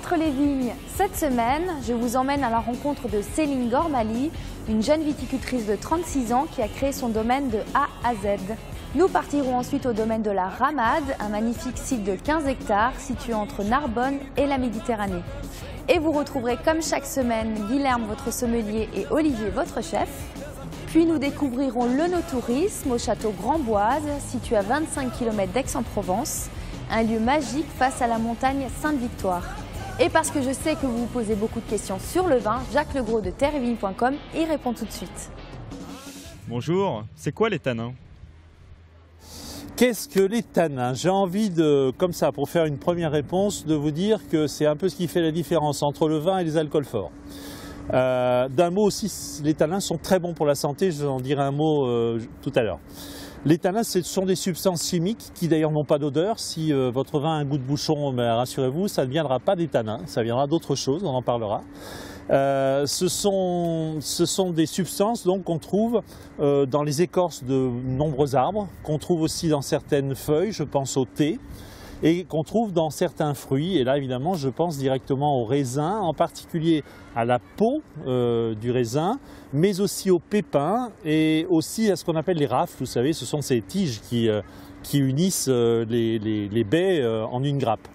Entre les vignes, cette semaine, je vous emmène à la rencontre de Céline Gormali, une jeune viticultrice de 36 ans qui a créé son domaine de A à Z. Nous partirons ensuite au domaine de la Ramade, un magnifique site de 15 hectares situé entre Narbonne et la Méditerranée. Et vous retrouverez comme chaque semaine Guilherme, votre sommelier, et Olivier, votre chef. Puis nous découvrirons le no-tourisme au château Grandboise, situé à 25 km d'Aix-en-Provence, un lieu magique face à la montagne Sainte-Victoire. Et parce que je sais que vous vous posez beaucoup de questions sur le vin, Jacques Legros de terreetvigne.com y répond tout de suite. Bonjour, c'est quoi les tanins ? Qu'est-ce que les tanins? J'ai envie de, comme ça, pour faire une première réponse, de vous dire que c'est un peu ce qui fait la différence entre le vin et les alcools forts. D'un mot aussi, les tanins sont très bons pour la santé, je vous en dirai un mot tout à l'heure. Les tanins, ce sont des substances chimiques qui d'ailleurs n'ont pas d'odeur. Si votre vin a un goût de bouchon, rassurez-vous, ça ne viendra pas des tanins, ça viendra d'autre chose, on en parlera. Ce sont des substances qu'on trouve dans les écorces de nombreux arbres, qu'on trouve aussi dans certaines feuilles, je pense au thé, et qu'on trouve dans certains fruits. Et là, évidemment, je pense directement au raisin, en particulier à la peau du raisin, mais aussi aux pépins et aussi à ce qu'on appelle les rafles. Vous savez, ce sont ces tiges qui unissent les baies en une grappe.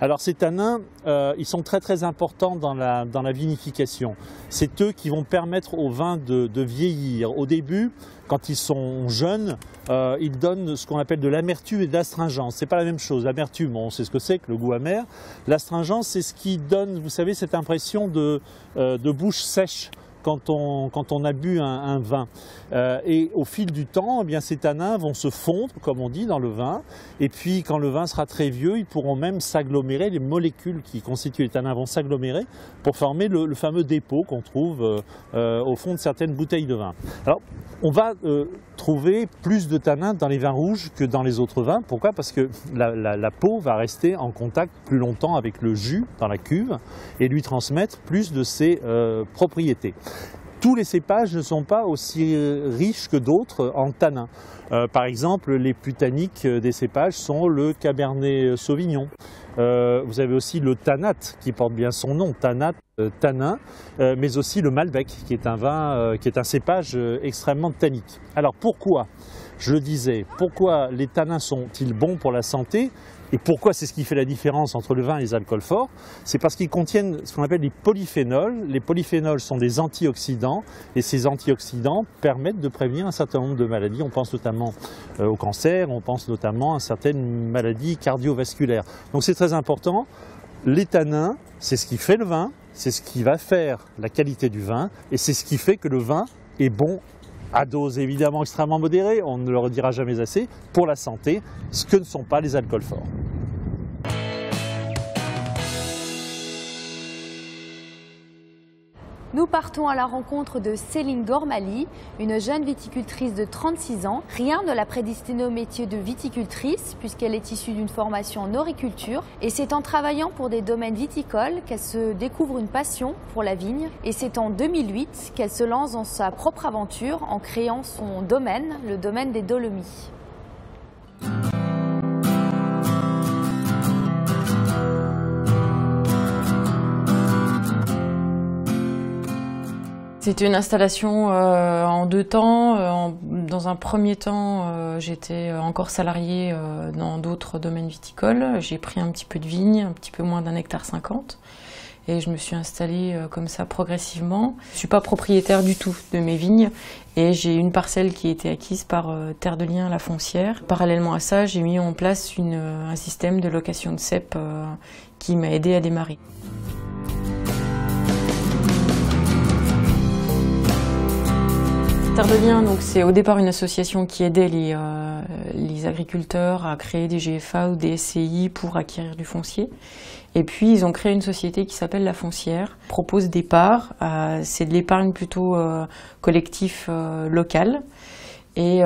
Alors ces tanins, ils sont très importants dans la vinification. C'est eux qui vont permettre au vin de vieillir. Au début, quand ils sont jeunes, ils donnent ce qu'on appelle de l'amertume et de l'astringence. C'est pas la même chose. L'amertume, on sait ce que c'est que le goût amer. L'astringence, c'est ce qui donne, vous savez, cette impression de bouche sèche quand on a bu un vin. Et au fil du temps, eh bien, ces tanins vont se fondre, comme on dit, dans le vin. Et puis, quand le vin sera très vieux, ils pourront même s'agglomérer. Les molécules qui constituent les tanins vont s'agglomérer pour former le fameux dépôt qu'on trouve au fond de certaines bouteilles de vin. Alors, on va trouver plus de tanins dans les vins rouges que dans les autres vins. Pourquoi? Parce que la peau va rester en contact plus longtemps avec le jus dans la cuve et lui transmettre plus de ses propriétés. Tous les cépages ne sont pas aussi riches que d'autres en tanins. Par exemple, les plus tanniques des cépages sont le Cabernet Sauvignon. Vous avez aussi le Tannat qui porte bien son nom, Tannat, tanin, mais aussi le Malbec qui est un vin, qui est un cépage extrêmement tannique. Alors pourquoi, je le disais, pourquoi les tanins sont-ils bons pour la santé? Et pourquoi c'est ce qui fait la différence entre le vin et les alcools forts? C'est parce qu'ils contiennent ce qu'on appelle les polyphénols. Les polyphénols sont des antioxydants et ces antioxydants permettent de prévenir un certain nombre de maladies. On pense notamment au cancer, on pense notamment à certaines maladies cardiovasculaires. Donc c'est très important. Les tanins, c'est ce qui fait le vin, c'est ce qui va faire la qualité du vin et c'est ce qui fait que le vin est bon à dose évidemment extrêmement modérée, on ne le redira jamais assez, pour la santé, ce que ne sont pas les alcools forts. Nous partons à la rencontre de Céline Gormali, une jeune viticultrice de 36 ans. Rien ne l'a prédestinée au métier de viticultrice puisqu'elle est issue d'une formation en horticulture. Et c'est en travaillant pour des domaines viticoles qu'elle se découvre une passion pour la vigne. Et c'est en 2008 qu'elle se lance dans sa propre aventure en créant son domaine, le domaine des Dolomies. C'était une installation en deux temps. Dans un premier temps, j'étais encore salariée dans d'autres domaines viticoles. J'ai pris un petit peu de vigne, un petit peu moins d'1,50 hectare. Et je me suis installée comme ça progressivement. Je ne suis pas propriétaire du tout de mes vignes et j'ai une parcelle qui a été acquise par Terre de Liens, la foncière. Parallèlement à ça, j'ai mis en place un système de location de cep qui m'a aidé à démarrer. Terre de Liens, donc c'est au départ une association qui aidait les agriculteurs à créer des GFA ou des SCI pour acquérir du foncier. Et puis ils ont créé une société qui s'appelle La Foncière, propose des parts, c'est de l'épargne plutôt collectif local et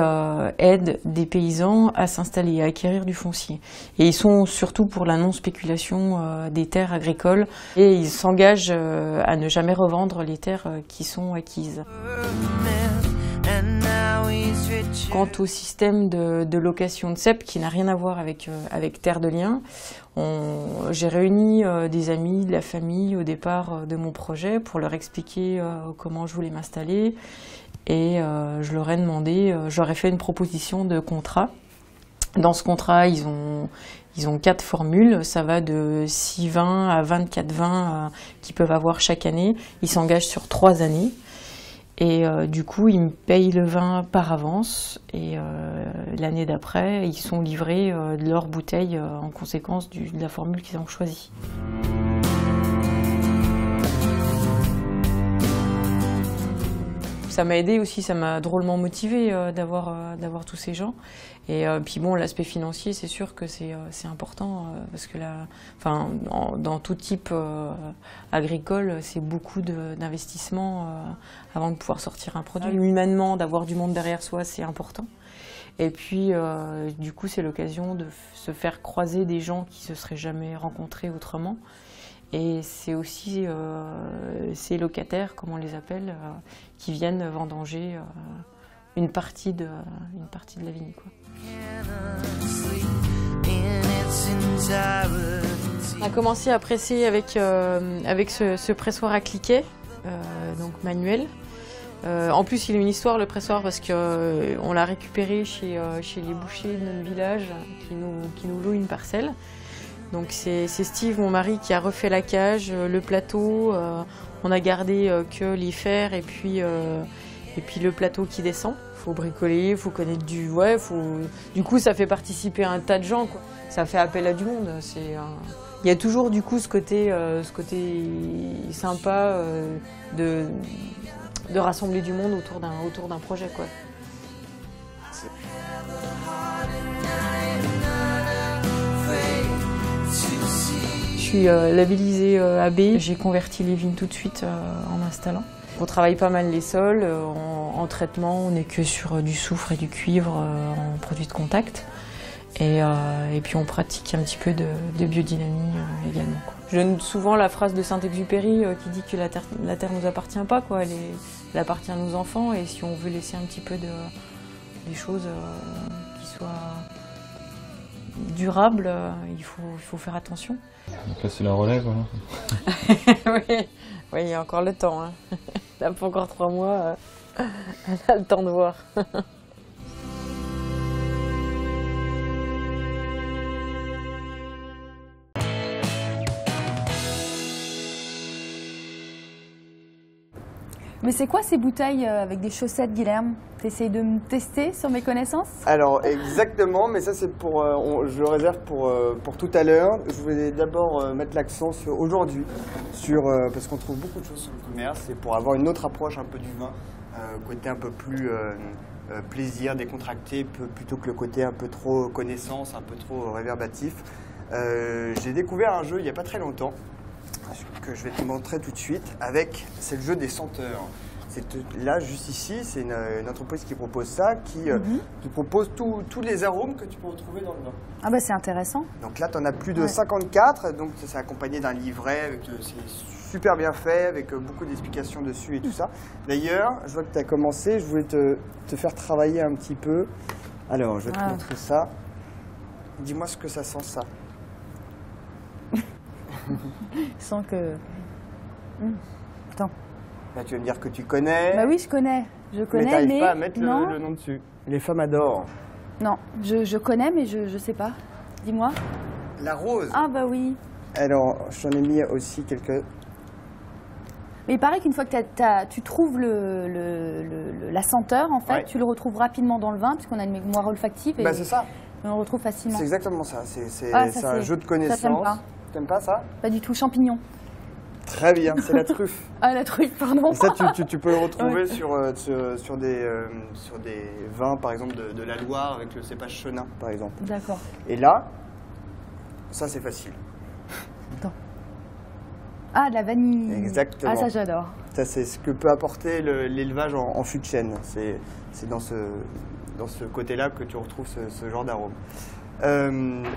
aide des paysans à s'installer, à acquérir du foncier. Et ils sont surtout pour la non-spéculation des terres agricoles et ils s'engagent à ne jamais revendre les terres qui sont acquises. And now he's Quant au système de location de cèpes, qui n'a rien à voir avec Terre de Liens, j'ai réuni des amis, de la famille au départ de mon projet pour leur expliquer comment je voulais m'installer. Et je leur ai demandé, j'aurais fait une proposition de contrat. Dans ce contrat, ils ont 4 formules. Ça va de 6 vins à 24 vins qu'ils peuvent avoir chaque année. Ils s'engagent sur 3 années. Et du coup, ils me payent le vin par avance. Et l'année d'après, ils sont livrés de leur bouteille en conséquence de la formule qu'ils ont choisie. Ça m'a aidé aussi, ça m'a drôlement motivé d'avoir tous ces gens. Et puis bon, l'aspect financier, c'est sûr que c'est important parce que dans tout type agricole, c'est beaucoup d'investissement avant de pouvoir sortir un produit. Humainement, d'avoir du monde derrière soi, c'est important. Et puis, du coup, c'est l'occasion de se faire croiser des gens qui ne se seraient jamais rencontrés autrement. Et c'est aussi ces locataires, comme on les appelle, qui viennent vendanger une partie de la vigne, quoi. On a commencé à presser avec ce pressoir à cliquet, donc manuel. En plus, il a une histoire, le pressoir, parce qu'on l'a récupéré chez les bouchers de notre village qui nous louent une parcelle. Donc c'est Steve, mon mari, qui a refait la cage, le plateau. On a gardé que les fers et puis le plateau qui descend. Il faut bricoler, il faut connaître du... Ouais, du coup, ça fait participer à un tas de gens, quoi. Ça fait appel à du monde. Il y a toujours du coup ce côté sympa de rassembler du monde autour d'un projet, quoi. Je suis labellisée AB. J'ai converti les vignes tout de suite en m'installant. On travaille pas mal les sols. En traitement, on n'est que sur du soufre et du cuivre en produits de contact. Et puis on pratique un petit peu de biodynamie également, quoi. Je donne souvent la phrase de Saint-Exupéry qui dit que la terre ne nous appartient pas, quoi. Elle appartient à nos enfants, et si on veut laisser un petit peu des choses qui soient durables, il faut faire attention. Donc là c'est la relève, hein. Oui, il y a encore le temps, hein. Là, pour encore 3 mois, on a le temps de voir. Mais c'est quoi ces bouteilles avec des chaussettes, Guilherme? T'essayes de me tester sur mes connaissances? Alors exactement, mais ça c'est pour, je le réserve pour tout à l'heure. Je voulais d'abord mettre l'accent aujourd'hui parce qu'on trouve beaucoup de choses sur le commerce, et pour avoir une autre approche un peu du vin, côté un peu plus plaisir, décontracté, plutôt que le côté un peu trop connaissance, un peu trop réverbatif. J'ai découvert un jeu il n'y a pas très longtemps, que je vais te montrer tout de suite, c'est le jeu des senteurs. Là, juste ici, c'est une entreprise qui propose ça, qui te propose tous les arômes que tu peux retrouver dans le vin. Ah bah c'est intéressant. Donc là, tu en as plus de 54, donc c'est accompagné d'un livret, c'est super bien fait, avec beaucoup d'explications dessus et tout ça. D'ailleurs, je vois que tu as commencé, je voulais te faire travailler un petit peu. Alors, je vais te montrer ça. Dis-moi ce que ça sent, ça. Sans que... Attends. Là, tu vas me dire que tu connais. Bah oui, je connais. Mais t'arrives pas à mettre le nom dessus. Les femmes adorent. Non, je connais, mais je sais pas. Dis-moi. La rose. Ah bah oui. Alors, j'en ai mis aussi quelques... Mais il paraît qu'une fois que tu trouves la senteur, en fait, tu le retrouves rapidement dans le vin, puisqu'on a une mémoire olfactive. Bah c'est ça. On le retrouve facilement. C'est exactement ça. C'est un jeu de connaissances. Ça, t'aimes pas. T'aimes pas ça? Pas du tout. Champignons. Très bien, c'est la truffe. Ah, la truffe, pardon. Et ça, tu peux le retrouver sur des vins, par exemple, de la Loire, avec le cépage chenin, par exemple. D'accord. Et là, ça, c'est facile. Attends. Ah, de la vanille. Exactement. Ah, ça, j'adore. Ça, c'est ce que peut apporter l'élevage en fût de chêne. C'est dans ce côté-là que tu retrouves ce genre d'arôme.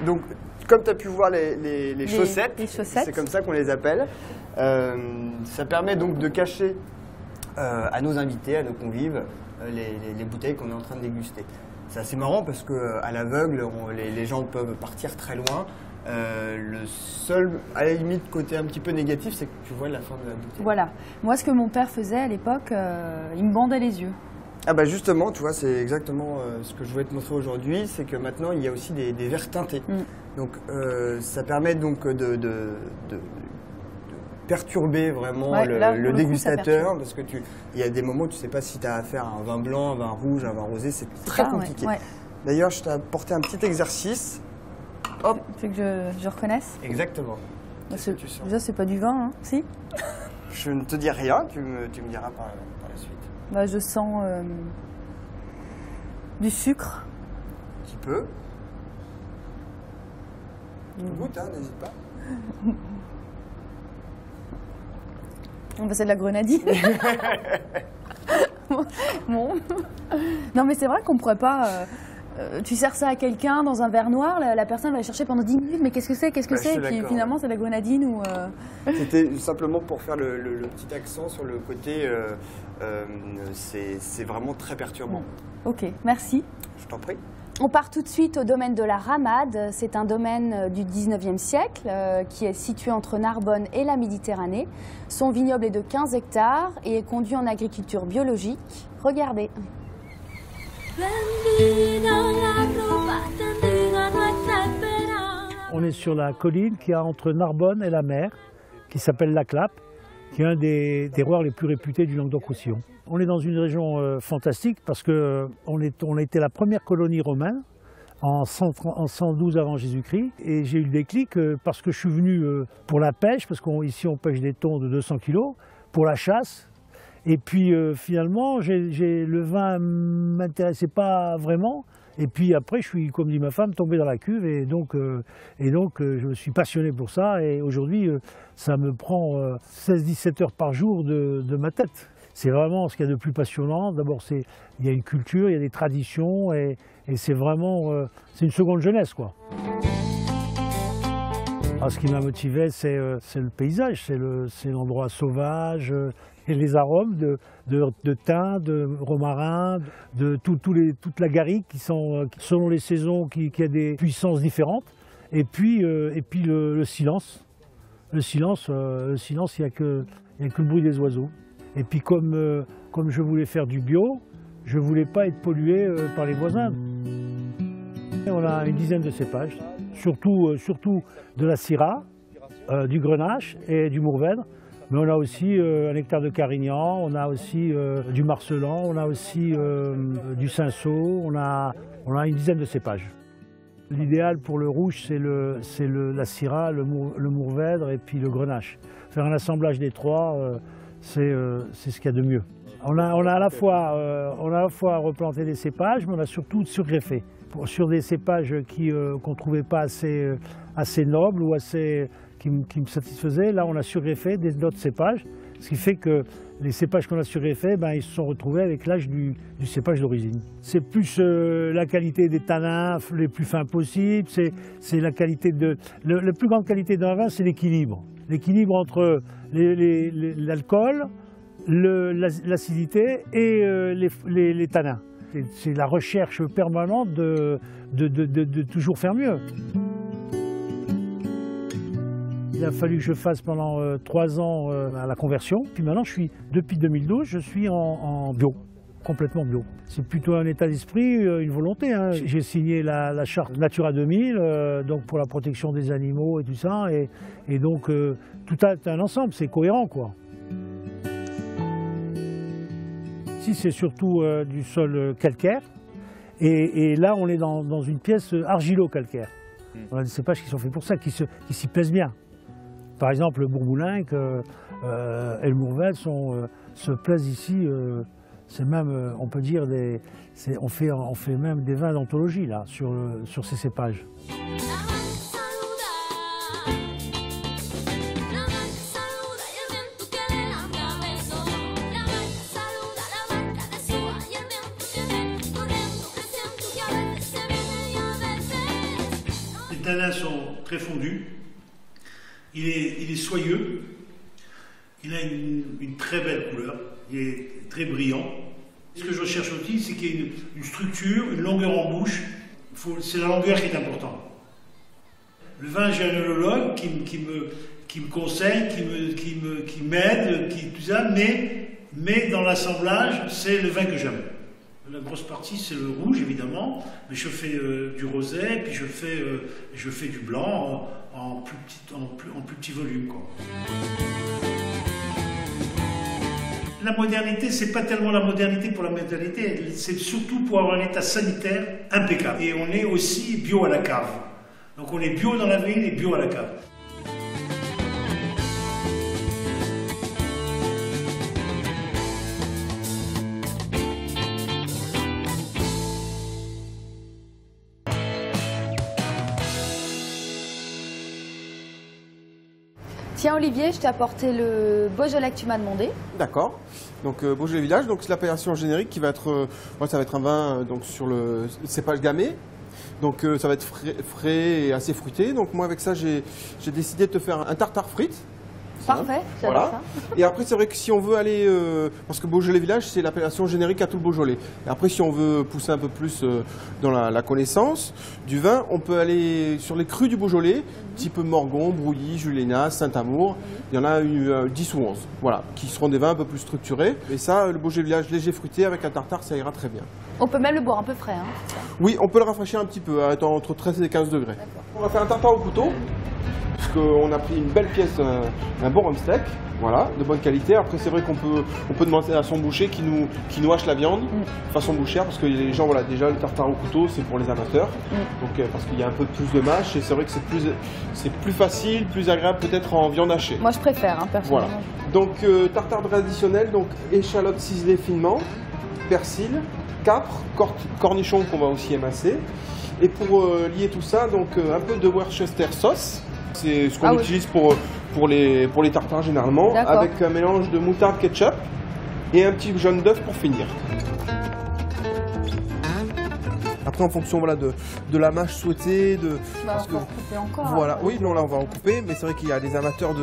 Donc, comme tu as pu voir les chaussettes, c'est comme ça qu'on les appelle. Ça permet donc de cacher à nos invités, à nos convives, les bouteilles qu'on est en train de déguster. C'est assez marrant parce qu'à l'aveugle, les gens peuvent partir très loin. Le seul, à la limite, côté un petit peu négatif, c'est que tu vois la fin de la bouteille. Voilà. Moi, ce que mon père faisait à l'époque, il me bandait les yeux. Ah bah justement, tu vois, c'est exactement ce que je voulais te montrer aujourd'hui, c'est que maintenant, il y a aussi des verres teintés. Donc, ça permet donc de perturber vraiment le dégustateur, parce que il y a des moments où tu ne sais pas si tu as affaire à un vin blanc, un vin rouge, un vin rosé, c'est très compliqué. Ouais. D'ailleurs, je t'ai apporté un petit exercice. Hop. Tu veux que je reconnaisse? Exactement. Déjà, c'est pas du vin, hein? Si? Je ne te dis rien, tu me diras par la suite. Bah, je sens du sucre. Un petit peu. Goûte, hein, n'hésite pas. C'est de la grenadine. Bon. Non, mais c'est vrai qu'on pourrait pas... tu sers ça à quelqu'un dans un verre noir, la personne va chercher pendant 10 minutes, mais qu'est-ce que c'est, qu'est-ce que c'est? Et puis finalement, c'est de la grenadine ou... C'était simplement pour faire le petit accent sur le côté... c'est vraiment très perturbant. Ok, merci. Je t'en prie. On part tout de suite au domaine de la Ramade. C'est un domaine du 19e siècle qui est situé entre Narbonne et la Méditerranée. Son vignoble est de 15 hectares et est conduit en agriculture biologique. Regardez. On est sur la colline qui est entre Narbonne et la mer, qui s'appelle la Clappe, qui est un des terroirs les plus réputés du Languedoc-Roussillon. On est dans une région fantastique parce qu'on a été la première colonie romaine en 112 avant Jésus-Christ. Et j'ai eu le déclic parce que je suis venu pour la pêche, parce qu'ici on pêche des thons de 200 kg, pour la chasse. Et puis finalement, le vin ne m'intéressait pas vraiment. Et puis après, je suis, comme dit ma femme, tombé dans la cuve. Et donc je me suis passionné pour ça. Et aujourd'hui, ça me prend 16-17 heures par jour de ma tête. C'est vraiment ce qu'il y a de plus passionnant. D'abord, il y a une culture, il y a des traditions. Et c'est vraiment c'est une seconde jeunesse, quoi. Alors, ce qui m'a motivé, c'est le paysage, c'est l'endroit sauvage, et les arômes de thym, de romarin, de toute la garrigue qui sont, selon les saisons, qui a des puissances différentes. Et puis le silence. Le silence, il n'y a que le bruit des oiseaux. Et puis comme je voulais faire du bio, je ne voulais pas être pollué par les voisins. On a une dizaine de cépages, surtout de la Syrah, du Grenache et du Mourvèdre. Mais on a aussi 1 hectare de Carignan, on a aussi du Marcellan, on a aussi du Cinsault, on a une dizaine de cépages. L'idéal pour le rouge, c'est la Syrah, le Mourvèdre et puis le Grenache. Faire un assemblage des trois, c'est ce qu'il y a de mieux. On a à la fois replanté des cépages, mais on a surtout surgreffé. Sur des cépages qu'on ne trouvait pas assez nobles ou qui me satisfaisaient, là on a surgreffé d'autres cépages, ce qui fait que les cépages qu'on a surgreffés, ils se sont retrouvés avec l'âge du cépage d'origine. C'est plus la qualité des tanins les plus fins possibles, c'est la qualité la plus grande qualité d'un vin, c'est l'équilibre. L'équilibre entre l'alcool, l'acidité et les tanins. C'est la recherche permanente de toujours faire mieux. Il a fallu que je fasse pendant 3 ans à la conversion. Puis maintenant, depuis 2012, je suis en bio, complètement bio. C'est plutôt un état d'esprit, une volonté. Hein. J'ai signé la charte Natura 2000, donc pour la protection des animaux et tout ça. Et donc, tout un ensemble, c'est cohérent, quoi. Ici, c'est surtout du sol calcaire. Et là, on est dans une pièce argilo-calcaire. On a des cépages qui sont faits pour ça, qui s'y plaisent bien. Par exemple, le Bourboulinque et le Mourvèdre se plaisent ici. C'est même, on peut dire, on fait même des vins d'anthologie là sur ces cépages. Les tanins sont très fondus. Il est soyeux, il a une très belle couleur, il est très brillant. Ce que je recherche aussi, c'est qu'il y ait une structure, une longueur en bouche. C'est la longueur qui est importante. Le vin, j'ai un œnologue qui me conseille, qui m'aide, tout ça, mais dans l'assemblage, c'est le vin que j'aime. La grosse partie, c'est le rouge, évidemment, mais je fais du rosé, puis je fais du blanc en plus petit volume, quoi. La modernité, c'est pas tellement la modernité pour la modernité, c'est surtout pour avoir un état sanitaire impeccable. Et on est aussi bio à la cave. Donc on est bio dans la vigne et bio à la cave. Tiens Olivier, je t'ai apporté le Beaujolais que tu m'as demandé. D'accord. Donc Beaujolais Village, donc c'est l'appellation générique qui va être, ça va être un vin donc sur le cépage gamay. Donc ça va être frais et assez fruité. Donc moi avec ça j'ai décidé de te faire un tartare frites. Parfait, j'adore ça. Et après c'est vrai que si on veut aller, parce que Beaujolais Village c'est l'appellation générique à tout le Beaujolais. Et après si on veut pousser un peu plus dans la connaissance du vin, on peut aller sur les crus du Beaujolais, type Morgon, Brouilly, Julénas, Saint-Amour. Il y en a 10 ou 11, voilà, qui seront des vins un peu plus structurés. Et ça, le Beaujolais Village léger fruité avec un tartare, ça ira très bien. On peut même le boire un peu frais, hein. Oui, on peut le rafraîchir un petit peu, entre 13 et 15 degrés. On va faire un tartare au couteau. Parce qu'on a pris une belle pièce, un bon rumsteak, voilà, de bonne qualité. Après c'est vrai qu'on peut demander à son boucher qui nous hache la viande façon bouchère, parce que les gens, voilà, déjà le tartare au couteau c'est pour les amateurs, donc parce qu'il y a un peu plus de mâche et c'est vrai que c'est plus facile, plus agréable peut-être en viande hachée. Moi je préfère, hein, personnellement. Voilà. Donc tartare traditionnel, donc échalote ciselée finement, persil, capre, cornichon qu'on va aussi émasser. Et pour lier tout ça, donc un peu de Worcester sauce. C'est ce qu'on utilise pour les tartares généralement, avec un mélange de moutarde ketchup et un petit jaune d'œuf pour finir. Après en fonction voilà, de la mâche souhaitée, parce que, couper encore. Voilà, oui, non là on va en couper, mais c'est vrai qu'il y a des amateurs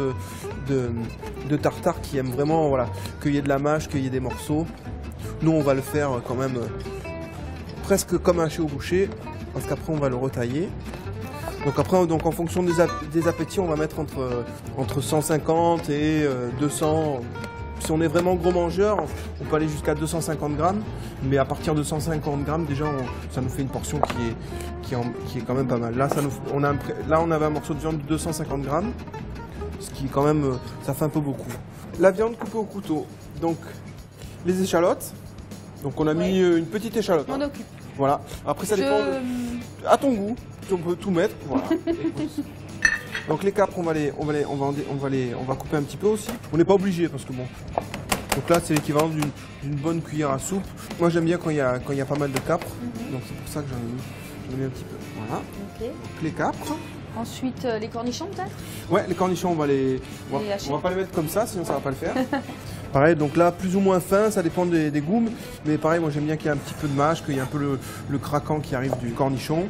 de tartare qui aiment vraiment voilà, qu'il y ait de la mâche, qu'il y ait des morceaux. Nous on va le faire quand même presque comme haché au boucher, parce qu'après on va le retailler. Donc après, en fonction des appétits, on va mettre entre 150 et 200. Si on est vraiment gros mangeur, on peut aller jusqu'à 250 grammes. Mais à partir de 150 grammes, déjà, ça nous fait une portion qui est quand même pas mal. Là, on avait un morceau de viande de 250 grammes, ce qui quand même, ça fait un peu beaucoup. La viande coupée au couteau. Donc, les échalotes. Donc on a mis une petite échalote. On occupe. Voilà. Après, ça dépend à ton goût. On peut tout mettre, voilà. Donc les capres, on va couper un petit peu aussi. On n'est pas obligé parce que bon. Donc là, c'est l'équivalent d'une bonne cuillère à soupe. Moi, j'aime bien quand il y a pas mal de capres. Donc c'est pour ça que j'en ai mis un petit peu. Voilà. Okay. Donc, les capres. Ensuite, les cornichons peut-être. Ouais, les cornichons, on va pas les mettre comme ça, sinon ça va pas le faire. Pareil, donc là, plus ou moins fin, ça dépend des goûts. Mais pareil, moi j'aime bien qu'il y ait un petit peu de mâche, qu'il y ait un peu le craquant qui arrive du cornichon.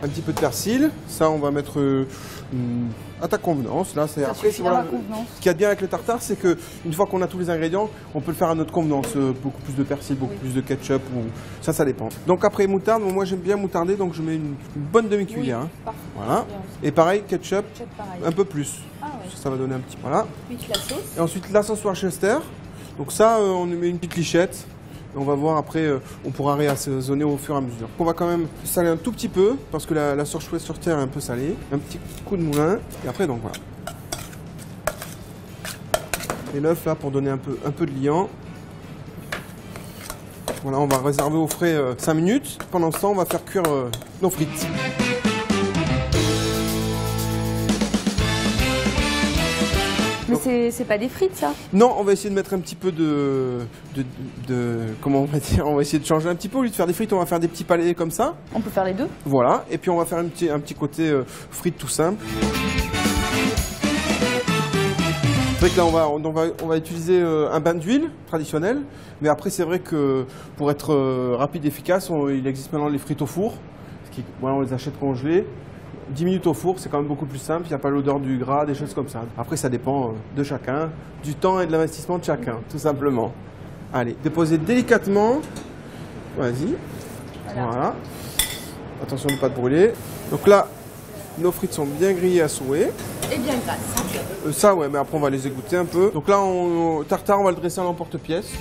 Un petit peu de persil, ça on va mettre à ta convenance. Là, après, voilà, ce qu'il y a de bien avec le tartare, c'est qu'une fois qu'on a tous les ingrédients, on peut le faire à notre convenance. Beaucoup plus de persil, beaucoup plus de ketchup, ça dépend. Donc après moutarde, moi j'aime bien moutarder, donc je mets une bonne demi-cuillère. Oui, voilà. Et pareil, ketchup, pareil. Un peu plus. Ah, ouais. Ça va donner un petit... Voilà. Ensuite la sauce. Et ensuite la sauce Worcester. Donc ça, on met une petite lichette. On va voir après, on pourra réassaisonner au fur et à mesure. On va quand même saler un tout petit peu, parce que la sauce Worcester est un peu salée. Un petit coup de moulin, et après donc voilà. Et l'œuf là pour donner un peu de liant. Voilà, on va réserver au frais 5 minutes. Pendant ce temps, on va faire cuire nos frites. Mais c'est pas des frites, ça? Non, on va essayer de mettre un petit peu comment on va dire, on va essayer de changer un petit peu. Au lieu de faire des frites, on va faire des petits palets comme ça. On peut faire les deux. Voilà, et puis on va faire un petit côté frites tout simple. C'est vrai que là, on va utiliser un bain d'huile traditionnel. Mais après, c'est vrai que pour être rapide et efficace, il existe maintenant les frites au four. Voilà, on les achète congelées. 10 minutes au four, c'est quand même beaucoup plus simple, il n'y a pas l'odeur du gras, des choses comme ça. Après, ça dépend de chacun, du temps et de l'investissement de chacun, tout simplement. Allez, déposez délicatement. Vas-y. Voilà. Attention de ne pas te brûler. Donc là, nos frites sont bien grillées à souhait. Et bien grasses. Ça, ouais, mais après, on va les égoutter un peu. Donc là, tartare, on va le dresser à l'emporte-pièce.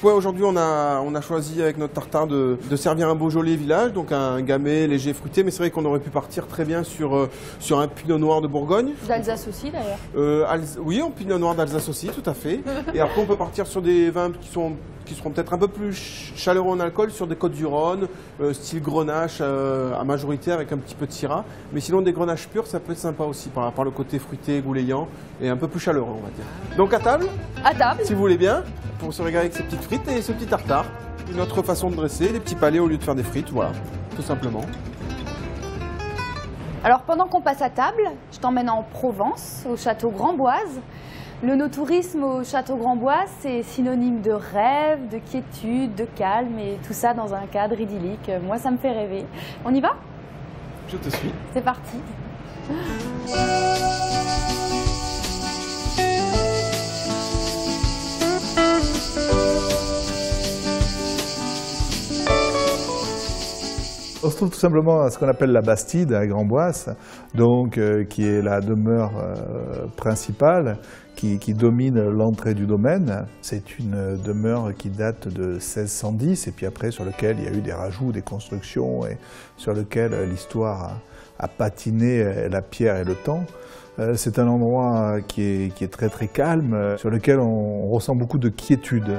Ouais, aujourd'hui on a choisi avec notre tartare de servir un Beaujolais village, donc un gamay léger fruité, mais c'est vrai qu'on aurait pu partir très bien sur un pinot noir de Bourgogne. D'Alsace aussi d'ailleurs. Oui, un pinot noir d'Alsace aussi, tout à fait. Et après on peut partir sur des vins qui seront peut-être un peu plus chaleureux en alcool, sur des Côtes-du-Rhône, style grenache à majorité avec un petit peu de syrah. Mais sinon des grenaches purs, ça peut être sympa aussi par le côté fruité, goulayant et un peu plus chaleureux, on va dire. Donc à table. À table. Si vous voulez bien, pour se régaler avec ces petites frites et ce petit tartare. Une autre façon de dresser, des petits palets au lieu de faire des frites, voilà, tout simplement. Alors pendant qu'on passe à table, je t'emmène en Provence, au château Grandboise. Le no-tourisme au château Grandboise, c'est synonyme de rêve, de quiétude, de calme et tout ça dans un cadre idyllique. Moi, ça me fait rêver. On y va? Je te suis. C'est parti. On se trouve tout simplement à ce qu'on appelle la Bastide à Grandboise, donc qui est la demeure principale qui domine l'entrée du domaine. C'est une demeure qui date de 1610 et puis après sur lequel il y a eu des rajouts, des constructions et sur lequel l'histoire a patiné la pierre et le temps. C'est un endroit qui est très très calme, sur lequel on ressent beaucoup de quiétude.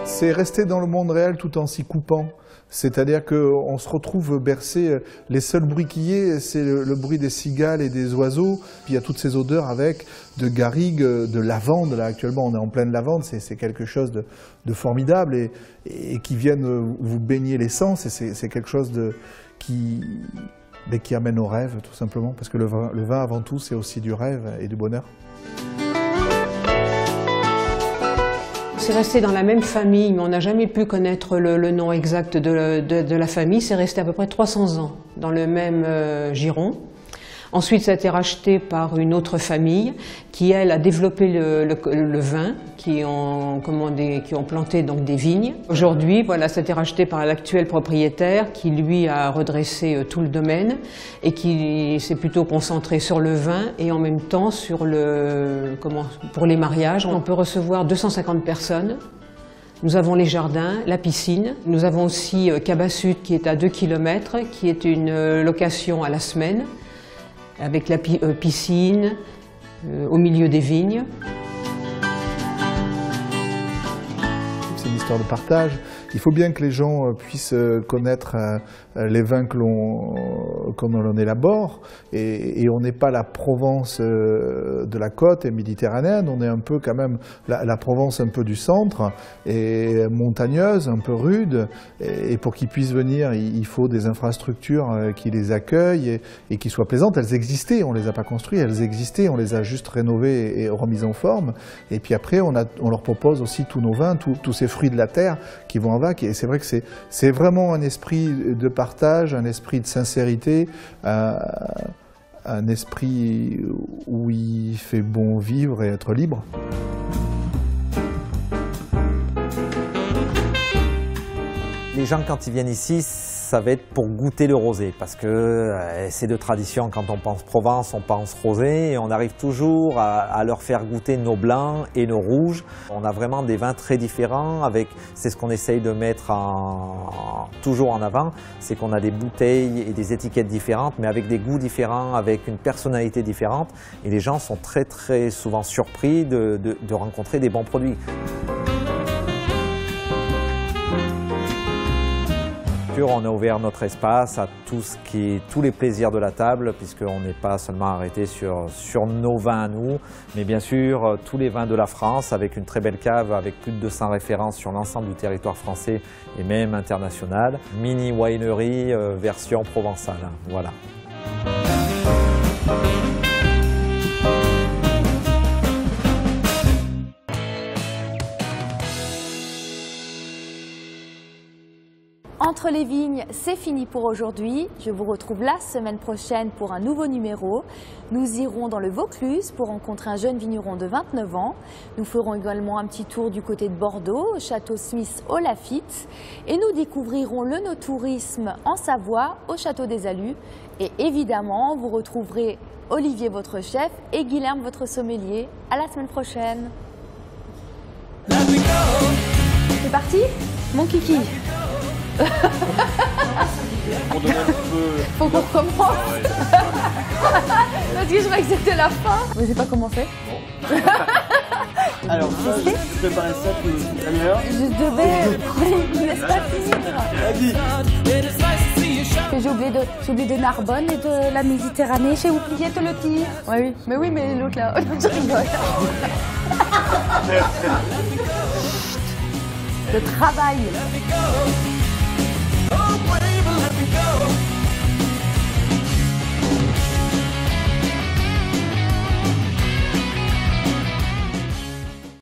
C'est rester dans le monde réel tout en s'y coupant. C'est-à-dire qu'on se retrouve bercé, les seuls bruits qu'il y ait, c'est le bruit des cigales et des oiseaux. Puis il y a toutes ces odeurs avec de garrigue, de lavande. Là actuellement on est en pleine lavande, c'est quelque chose de formidable et qui viennent vous baigner les sens. Et c'est quelque chose qui amène au rêve tout simplement. Parce que le vin avant tout c'est aussi du rêve et du bonheur. C'est resté dans la même famille, mais on n'a jamais pu connaître le nom exact de la famille. C'est resté à peu près 300 ans dans le même giron. Ensuite, ça a été racheté par une autre famille qui, elle, a développé le vin, qui ont planté donc des vignes. Aujourd'hui, voilà, ça a été racheté par l'actuel propriétaire qui, lui, a redressé tout le domaine et qui s'est plutôt concentré sur le vin et en même temps sur pour les mariages. On peut recevoir 250 personnes. Nous avons les jardins, la piscine. Nous avons aussi Cabassut qui est à 2 km, qui est une location à la semaine, avec la piscine, au milieu des vignes. C'est une histoire de partage. Il faut bien que les gens puissent connaître les vins qu'on en élabore. Et on n'est pas la Provence de la côte et méditerranéenne, on est un peu quand même la Provence un peu du centre, et montagneuse, un peu rude. Et pour qu'ils puissent venir, il faut des infrastructures qui les accueillent et qui soient plaisantes. Elles existaient, on ne les a pas construites, elles existaient, on les a juste rénovées et remises en forme. Et puis après, on leur propose aussi tous nos vins, tous ces fruits de la terre qui vont avec. Et c'est vrai que c'est vraiment un esprit de partage, un esprit de sincérité, un esprit où il fait bon vivre et être libre. Les gens, quand ils viennent ici, ça va être pour goûter le rosé, parce que c'est de tradition. Quand on pense Provence, on pense rosé, et on arrive toujours à leur faire goûter nos blancs et nos rouges. On a vraiment des vins très différents, c'est ce qu'on essaye de mettre toujours en avant, c'est qu'on a des bouteilles et des étiquettes différentes, mais avec des goûts différents, avec une personnalité différente, et les gens sont très très souvent surpris de rencontrer des bons produits. sûr, on a ouvert notre espace à tous les plaisirs de la table, puisqu'on n'est pas seulement arrêté sur nos vins à nous, mais bien sûr tous les vins de la France, avec une très belle cave, avec plus de 200 références sur l'ensemble du territoire français et même international. Mini winery version provençale, voilà. Entre les vignes, c'est fini pour aujourd'hui. Je vous retrouve la semaine prochaine pour un nouveau numéro. Nous irons dans le Vaucluse pour rencontrer un jeune vigneron de 29 ans. Nous ferons également un petit tour du côté de Bordeaux, au château Smith au Laffitte. Et nous découvrirons le no-tourisme en Savoie, au château des Alus. Et évidemment, vous retrouverez Olivier, votre chef, et Guilherme, votre sommelier. À la semaine prochaine. C'est parti, mon kiki. Faut qu'on recommence. Parce que je croyais que c'était la fin. Mais j'ai pas comment faire. Alors, je préparais ça tout à l'heure. Je devais. Mais laisse pas finir. J'ai oublié de Narbonne et de la Méditerranée. J'ai oublié de le dire. Oui, mais l'autre là. Je rigole. Le travail. Oh, baby, let me go.